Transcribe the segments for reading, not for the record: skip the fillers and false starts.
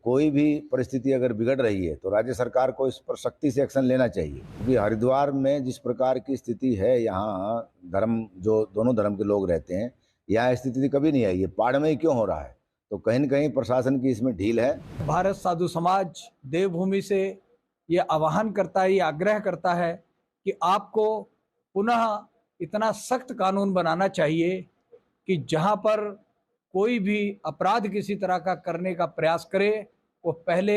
कोई भी परिस्थिति अगर बिगड़ रही है तो राज्य सरकार को इस पर सख्ती से एक्शन लेना चाहिए, क्योंकि हरिद्वार में जिस प्रकार की स्थिति है, यहाँ धर्म जो दोनों धर्म के लोग रहते हैं, यहाँ स्थिति कभी नहीं आई है। पहाड़ में ही क्यों हो रहा है? तो कहीं न कहीं प्रशासन की इसमें ढील है। भारत साधु समाज देवभूमि से ये आह्वान करता है, ये आग्रह करता है कि आपको पुनः इतना सख्त कानून बनाना चाहिए कि जहां पर कोई भी अपराध किसी तरह का करने का प्रयास करे वो पहले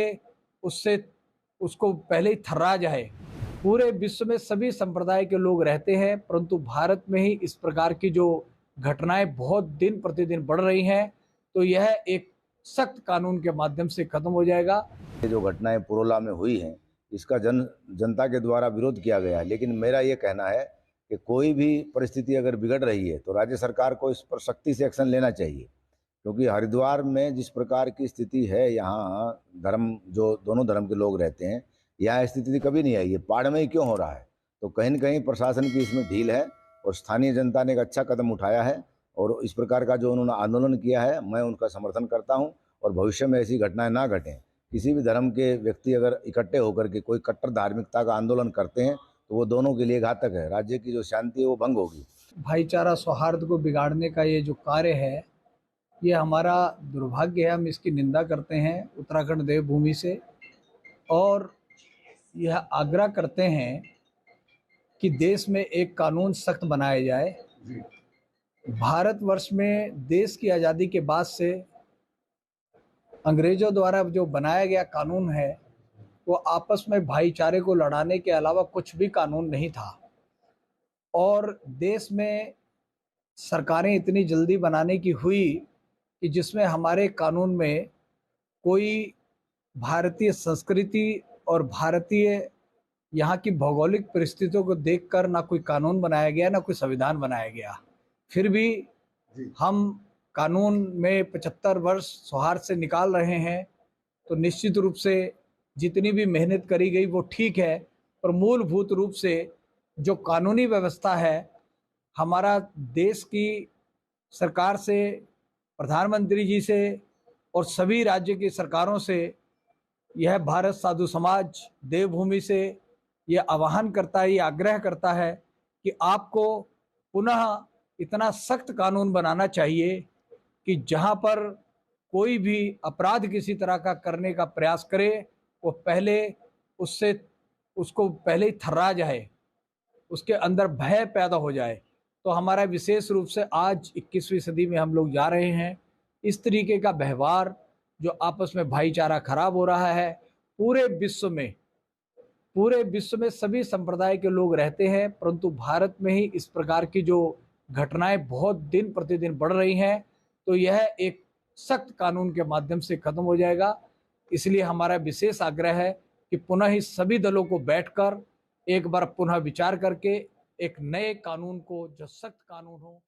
उसको पहले ही थर्रा जाए। पूरे विश्व में सभी संप्रदाय के लोग रहते हैं, परंतु भारत में ही इस प्रकार की जो घटनाएं बहुत दिन प्रतिदिन बढ़ रही हैं, तो यह एक सख्त कानून के माध्यम से खत्म हो जाएगा। ये जो घटनाएं पुरोला में हुई हैं, इसका जनता के द्वारा विरोध किया गया है, लेकिन मेरा ये कहना है कि कोई भी परिस्थिति अगर बिगड़ रही है तो राज्य सरकार को इस पर सख्ती से एक्शन लेना चाहिए, क्योंकि हरिद्वार में जिस प्रकार की स्थिति है, यहाँ धर्म जो दोनों धर्म के लोग रहते हैं, यहाँ स्थिति कभी नहीं आई है। पहाड़ में ही क्यों हो रहा है? तो कहीं न कहीं प्रशासन की इसमें ढील है और स्थानीय जनता ने एक अच्छा कदम उठाया है और इस प्रकार का जो उन्होंने आंदोलन किया है, मैं उनका समर्थन करता हूँ और भविष्य में ऐसी घटनाएं ना घटें। किसी भी धर्म के व्यक्ति अगर इकट्ठे होकर के कोई कट्टर धार्मिकता का आंदोलन करते हैं तो वो दोनों के लिए घातक है। राज्य की जो शांति है वो भंग होगी। भाईचारा सौहार्द को बिगाड़ने का ये जो कार्य है, ये हमारा दुर्भाग्य है। हम इसकी निंदा करते हैं उत्तराखंड देवभूमि से और यह आग्रह करते हैं कि देश में एक कानून सख्त बनाया जाए। भारतवर्ष में देश की आज़ादी के बाद से अंग्रेजों द्वारा जो बनाया गया कानून है वो आपस में भाईचारे को लड़ाने के अलावा कुछ भी कानून नहीं था। और देश में सरकारें इतनी जल्दी बनाने की हुई कि जिसमें हमारे कानून में कोई भारतीय संस्कृति और भारतीय यहाँ की भौगोलिक परिस्थितियों को देखकर ना कोई कानून बनाया गया, ना कोई संविधान बनाया गया। फिर भी हम कानून में 75 वर्ष सौहार्द से निकाल रहे हैं, तो निश्चित रूप से जितनी भी मेहनत करी गई वो ठीक है, पर मूलभूत रूप से जो कानूनी व्यवस्था है, हमारा देश की सरकार से, प्रधानमंत्री जी से और सभी राज्य की सरकारों से यह भारत साधु समाज देवभूमि से ये आह्वान करता है, ये आग्रह करता है कि आपको पुनः इतना सख्त कानून बनाना चाहिए कि जहां पर कोई भी अपराध किसी तरह का करने का प्रयास करे वो पहले उसको पहले ही थर्रा जाए, उसके अंदर भय पैदा हो जाए। तो हमारा विशेष रूप से आज 21वीं सदी में हम लोग जा रहे हैं, इस तरीके का व्यवहार जो आपस में भाईचारा खराब हो रहा है, पूरे विश्व में सभी संप्रदाय के लोग रहते हैं, परंतु भारत में ही इस प्रकार की जो घटनाएं बहुत दिन प्रतिदिन बढ़ रही हैं, तो यह एक सख्त कानून के माध्यम से खत्म हो जाएगा। इसलिए हमारा विशेष आग्रह है कि पुनः ही सभी दलों को बैठकर एक बार पुनः विचार करके एक नए कानून को, जो सख्त कानून हो,